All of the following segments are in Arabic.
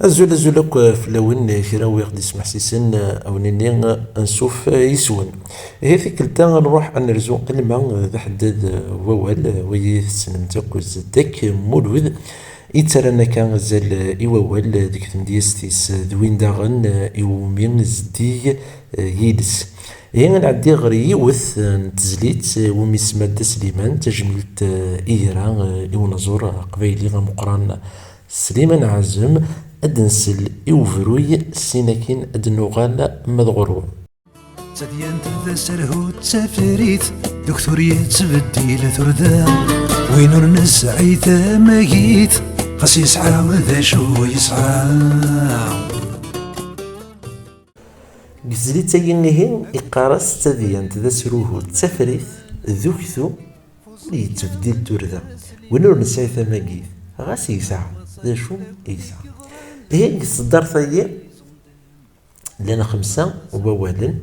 الزولك في اللون كرا ويقد يسمح سيسن او نيني نشوف يسون هي في كلتا نروح نرزو كلمة ذا حداد ووال ويث سنمتك وزدك مولود يترانا كان زال إووال ديك تمديستيس دوين داغن إومين زدي يدس هي نعدي غير يوث نتزليت وميسماد سليمان تجملت إيران إونزور قبيلي مقران سليمان عزم أدنسل إوفروي سيناكين أدنوغال مدغرور تديان تذا سرهو تسافريت دكتور يتبدي لثردا وينو نسعي ثماقيت خاص يسعى ذا شو يسعى قزلي تاينهين إقارس تديان تذا سروهو تسافريت ذوكثو يتبديل توردا وينو نسعي ثماقيت غاس يسعى ذا شو يسعى هي الصدار ثايي لنا خمسة وبوالن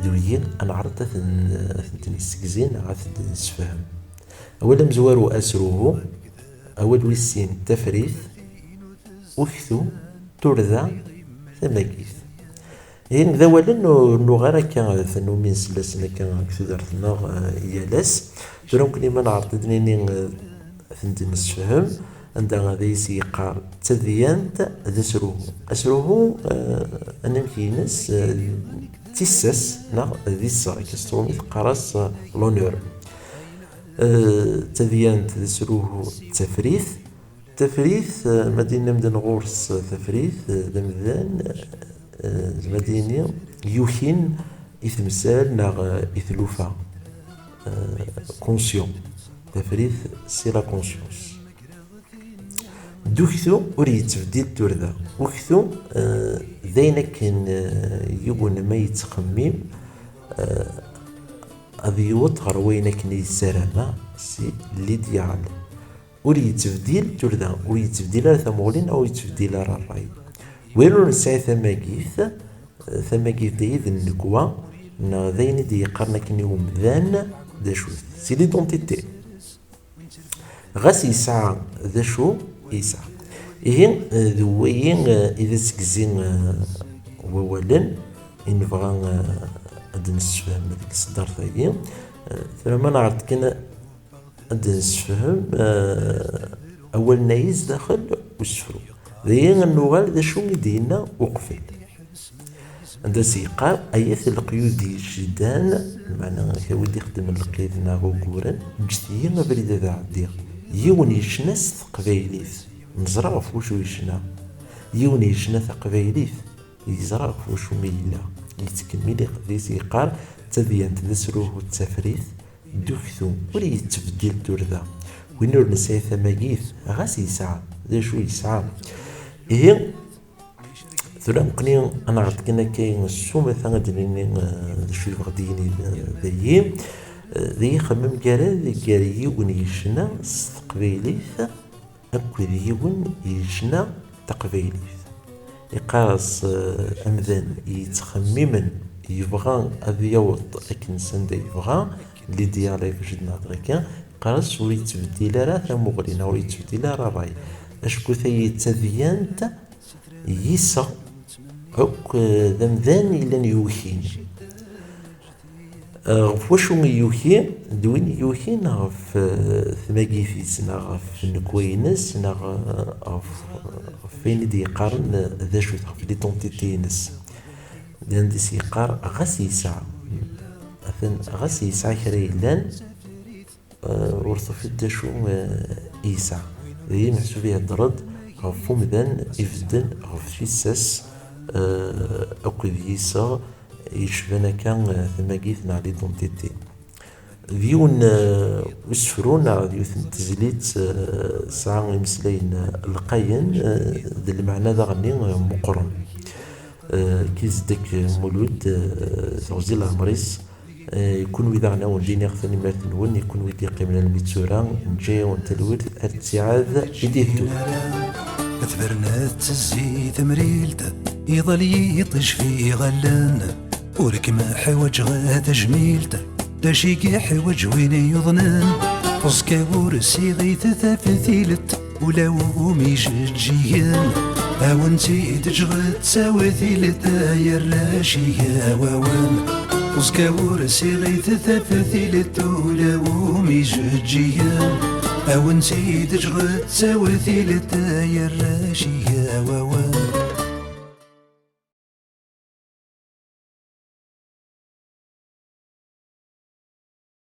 ذويين أنا عرضت ثنتني السكزين غاث نسفهم أولا مزوارو أسروه أول ويسين تفريث وكثو تورذا ثماكيث هين ذوالن نغارا كان ثنو من سلاسنا كان كثو دارتنا يالاس جرام كني ما نعرض دنيني ثنتني نسفهم عندما هذا يسيقار تذيانت ذا أسروه أنا مكينس تيسس نا ذي الصار كسترومي قرص لونور تذيانت ذا سروه تفريث مدينة مدن غورس تفريث دمذان مدينة يوخين إثمسال نا إثلوفا كونسيون تفريث سي لا كونسيونس دوكثو وريد تبديل توردا وكثو ذينا كان يقول ما يتخمم أذيوت غروينا كان يسرما سي اللي ديال وريد تبديل توردا وريد تبديل ثمولين أو يتبديل الراي وينو نسعي ثماقيث دايد النكوة ذين دي قرنا كان يوم ذان ذا شو سي ليدونتيتي غاس يسعى ذا شو يسعى إيه ذوين إذا سكزين ووالن إن بغا أد نسفهم هذيك الصدار ثايي ثم نعرض كنا أد نسفهم أول نايز داخل وسفرو ذين النوغال ذا شو مدينة وقفيل عند سيقار أيث القيود دي جدان معنى كودي يخدم القيد ناغو كورن جديا ما بريد ذا عديق يون يشنس قبايليث نزرع فوشو يشنا يون يشنا قبايليث يزرع فوشو ميلا يتكمل يقديس يقار تذيان تذسروه التفريث دوكثو ولي يتبدل تورذا وينور نساي ثماقيث غاس يسعى ذا شو يسعى إيه ثلا مقني أنا عرفت كنا كاين السو مثلا دنيني شو غاديين ذايي ذي خمم كارا كاري ونيشنا استقبيليث أكو ذيون يجنا تقبيليث يقاس أمذان يتخممن يبغى أذي يوض أكن سند يبغى اللي ديالي في جدنا غيكا قاس ويتبدل راه ثمغرينا ويتبدل راه راي أشكو ثي تذيانت يسا أك ذمذان إلا يوحين غفوشو يوحي دوين يوحي نغف ثماقيثيس نغف نكوينس نغف فين دي قارن ذا شو تغف لي طونتيتينس دان دي سيقار غاس يسعى أثن غاس يسعى كريلان ورثو في الدشو يسعى ذي محسو فيها الدرد غفو مدان يفدن غف فيساس أكو ذيسا يشبنا كان ثماقيث نع ليدونتيتي ذيون وسفرونا ذيوث تزليت ساعة يمسلين القاين ذي المعنى ذا غني مقرن كيز ديك مولود زوزي العمريس يكون ويدا غنا ونديني غثاني مارتن ون يكون ويدي قيمنا الميتسورا نجي ونتلود ارتعاذ يديتو أثبرنا تزي ثمريلت يظل يطش في غلان ورك ما حوج غادا جميلت داشيكي حوج وين يظنان فسكا ورسي غيث ثافثيلت ولو ميجيجيان أونتي تجغد تساوثي لتاير راشيا ووان وسكاور سيغيث ثفثي لتولا وميجيجيان أونتي تجغد تساوثي لتاير راشيا ووان